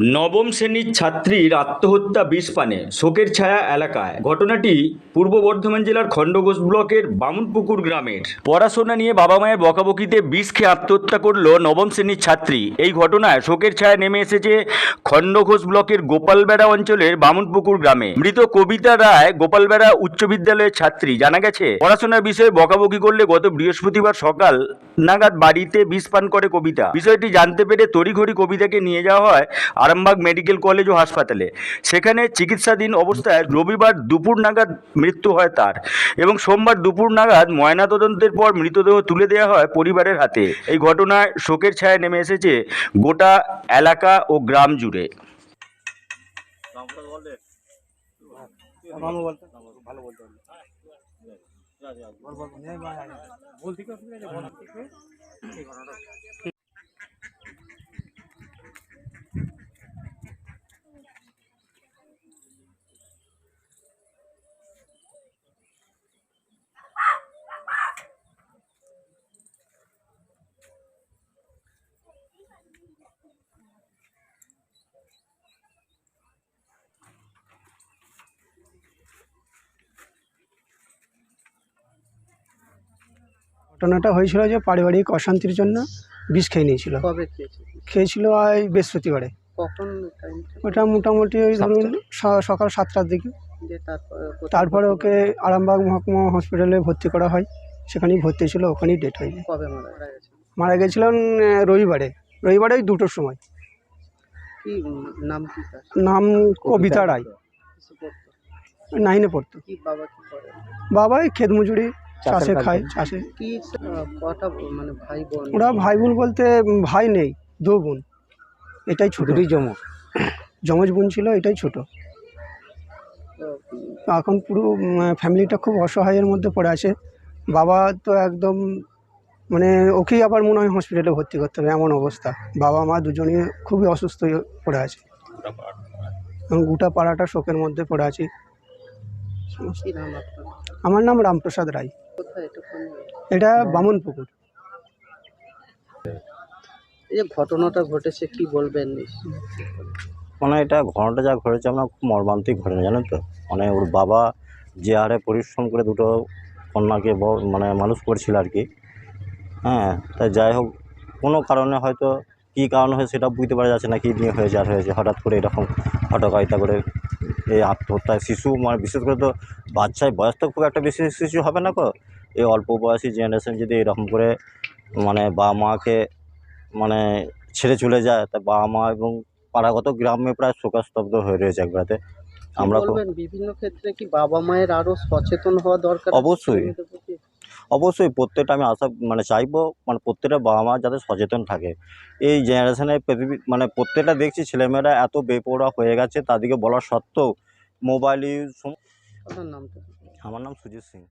নবম শ্রেণীর ছাত্রীর আত্মহত্যা বিষপানে শোকের ছায়া এলাকায়। ঘটনাটি পূর্ব বর্ধমান জেলার খণ্ডঘোষ ব্লকের বামুনপুকুর গ্রামের। পড়াশোনা নিয়ে বাবা মায়ের বকাবকিতে বিষ খেয়ে আত্মহত্যা করল নবম শ্রেণীর ছাত্রী। এই ঘটনায় শোকের ছায়া নেমে এসেছে খণ্ডঘোষ ব্লকের গোপালবেড়া অঞ্চলের বামুনপুকুর গ্রামে। মৃত কবিতা রায় গোপালবেড়া উচ্চ বিদ্যালয়ের ছাত্রী। জানা গেছে, পড়াশোনার বিষয়ে বকাবকি করলে গত বৃহস্পতিবার সকাল নাগাদ বাড়িতে বিষ পান করে কবিতা। বিষয়টি জানতে পেরে তড়িঘড়ি কবিতাকে নিয়ে যাওয়া হয় আরামবাগ মেডিকেল কলেজ ও হাসপাতালে। সেখানে চিকিৎসাধীন অবস্থায় রবিবার দুপুর নাগাদ মৃত্যু হয় তার, এবং সোমবার দুপুর নাগাদ ময়নাতদন্তের পর মৃতদেহ তুলে দেওয়া হয় পরিবারের হাতে। এই ঘটনায় শোকের ছায়া নেমে এসেছে গোটা এলাকা ও গ্রাম জুড়ে। ঘটনাটা হয়েছিল যে পারিবারিক অশান্তির জন্য বিষ খেয়ে নিয়েছিল। কবে খেয়েছে? খেয়েছিল এই বৃহস্পতিবারে। কখন টাইমটা? ওটা মোটামুটি ওই ধরুন সকাল 7টার দিকে। দিয়ে তারপরে ওকে আরামবাগ মহকুমা হসপিটালে ভর্তি করা হয়। সেখানেই ভর্তি ছিল, ওখানেই ডেট হয়ে যায়। কবে মারা গেছে? মারা গেছিলেন রবিবারে ওই 2টোর সময়। কি নাম? কি তার নাম কবিতা রায়। কিছু করতো? 9-এ পড়তো। কি বাবা কি করে? বাবাই ক্ষেত মজুরি, চাষে খায়, চাষে। কি কটা মানে ভাই বোন? ওরা ভাই বোন বলতে ভাই নেই, 2 বোন। এটাই ছোট। যমজ বোন ছিল, এটাই ছোট। তো এখন পুরো ফ্যামিলিটা খুব অসহায়ের মধ্যে পড়ে আছে। বাবা তো একদম মানে ওকেই আবার মনে হয় হসপিটালে ভর্তি করতে হবে, এমন অবস্থা। বাবা মা দুজনেই খুবই অসুস্থ হয়ে পড়ে আছে, এবং গোটা পাড়াটা শোকের মধ্যে পড়ে আছে। কি নাম আপনার? আমার নাম রামপ্রসাদ রায়। কোথায় এটা? কোন? এটা বামুনপুকুর। এই যে ঘটনাটা ঘটেছে কি বলবেন? মানে এটা ঘটনাটা যা ঘটেছে আমরা খুব মর্মান্তিক ঘটনা, জানেন তো। মানে ওর বাবা যে হারে পরিশ্রম করে দুটো কন্যাকে মানে মানুষ করছিল আর কি। হ্যাঁ, তাই যাই হোক, কোনো কারণে হয়তো কী কারণ হয়েছে সেটা বুঝতে পারা যাচ্ছে না, কী নিয়ে হয়েছে আর হয়েছে হঠাৎ করে এরকম হঠকারিতা করে এই আত্মহত্যায়। শিশু মানে বিশেষ করে তো বাচ্চায় বয়স তো খুব একটা বেশি শিশু হবে না, এই অল্প বয়সী জেনারেশন যদি এরকম করে মানে বাবা মাকে মানে ছেড়ে চলে যায়, তা বাবা মা এবং পাড়াগত গ্রামে প্রায় শোকাস্তব্ধ হয়ে রয়েছে একবারে। আমরা বলবেন বিভিন্ন ক্ষেত্রে কি বাবা মায়ের আরো সচেতন হওয়া দরকার? অবশ্যই অবশ্যই প্রত্যেকটা আমি আশা মানে চাইবো, মানে প্রত্যেকটা বাবা মা যাতে সচেতন থাকে। এই জেনারেশনের পৃথিবী মানে প্রত্যেকটা দেখছি ছেলেমেয়েরা এত বেপরোয়া হয়ে গেছে, তাদেরকে বলা সত্ত্বেও মোবাইল ইউজ। আপনার নামটা? আমার নাম সুজিত সিং।